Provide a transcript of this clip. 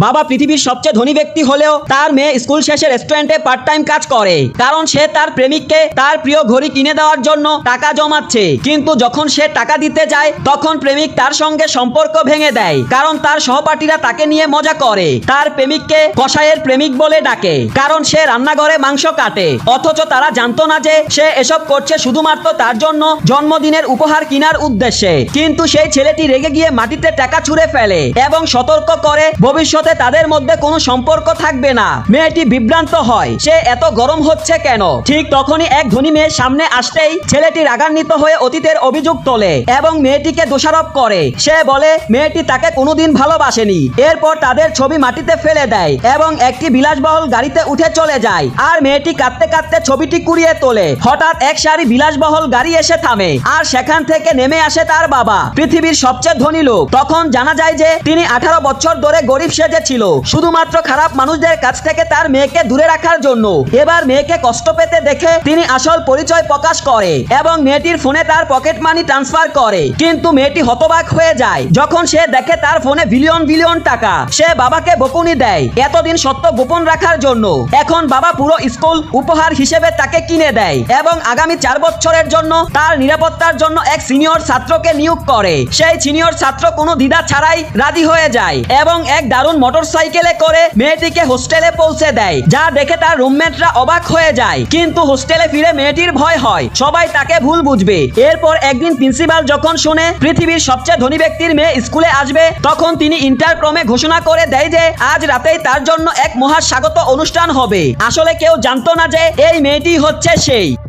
বাবা পৃথিবীর সবচেয়ে ধনী ব্যক্তি হলেও তার মেয়ে স্কুল শেষে রেস্টুরেন্টে পার্ট টাইম কাজ করে, কারণ সে তার প্রেমিককে তার প্রিয় ঘড়ি কিনে দেওয়ার জন্য টাকা জমাচ্ছে। কিন্তু যখন সে টাকা দিতে যায় তখন প্রেমিক তার সঙ্গে সম্পর্ক ভেঙে দেয়, কারণ তার সহপাঠীরা তাকে নিয়ে মজা করে। তার প্রেমিককে কসাইয়ের প্রেমিক বলে ডাকে, কারণ সে রান্নাঘরে মাংস কাটে। অথচ তারা জানতো না যে সে এসব করছে শুধুমাত্র তার জন্য জন্মদিনের উপহার কেনার উদ্দেশ্যে। কিন্তু সেই ছেলেটি রেগে গিয়ে মাটিতে টাকা ছুঁড়ে ফেলে এবং সতর্ক করে ভবিষ্যতে তাদের মধ্যে কোনো সম্পর্ক থাকবে না। মেয়েটি বিভ্রান্ত হয়, সে এত গরম হচ্ছে কেন। ঠিক তখনই এক ধনী মেয়ের সামনে আসতেই ছেলেটি রাগান্বিত হয়ে অতীতের অভিযোগ তোলে এবং মেয়েটিকে দোষারোপ করে। সে বলে মেয়েটি তাকে কোনোদিন ভালোবাসেনি। এরপর তাদের ছবি মাটিতে ফেলে দেয় এবং একটি বিলাসবহুল গাড়িতে উঠে চলে যায়। আর মেয়েটি কাঁদতে কাঁদতে ছবিটি কুড়িয়ে তোলে। হঠাৎ এক সারি বিলাসবহুল গাড়ি এসে থামে আর সেখান থেকে নেমে আসে তার বাবা, পৃথিবীর সবচেয়ে ধনী লোক। তখন জানা যায় যে তিনি 18 বছর ধরে গরিব সেজেছিল, শুধুমাত্র খারাপ মানুষদের কাছ থেকে তার মেয়েকে দূরে রাখার জন্য। এবার মেয়েকে কষ্ট পেতে দেখে তিনি আসল পরিচয় প্রকাশ করে এবং মেয়েটির ফোনে তার পকেট মানি ট্রান্সফার করে। কিন্তু মেয়েটি হতবাক হয়ে যায় যখন সে দেখে তার ফোনে বিলিয়ন বিলিয়ন টাকা। সে বাবাকে বকুনি দেয় এতদিন সত্য গোপন রাখার জন্য। এখন বাবা পুরো স্কুল উপহার হিসেবে তাকে কিনে দেয় এবং আগামী 4 বছরের জন্য তার নিরাপত্তার জন্য এক সিনিয়র ছাত্রকে নিয়োগ করে। সেই সিনিয়র ছাত্র কোনো দ্বিধা ছাড়াই রাজি হয়ে যায় এবং এক দারুণ মোটরসাইকেলে করে মেয়েটিকে হোস্টেলে পৌঁছে দেয়, যা দেখে তার রুমমেটরা অবাক হয়ে যায়। কিন্তু হোস্টেলে ফিরে মেয়েটির ভয় হয় সবাই তাকে ভুল বুঝবে। এরপর একদিন প্রিন্সিপাল যখন শুনে পৃথিবীর সবচেয়ে ধনী ব্যক্তির মেয়ে স্কুলে আসবে, তখন তিনি ইন্টারকমে ঘোষণা করে দেয় যে আজ রাতেই তার জন্য এক মহা স্বাগত অনুষ্ঠান হবে। আসলে কেউ জানতো না যে এই মেয়েটি হচ্ছে সেই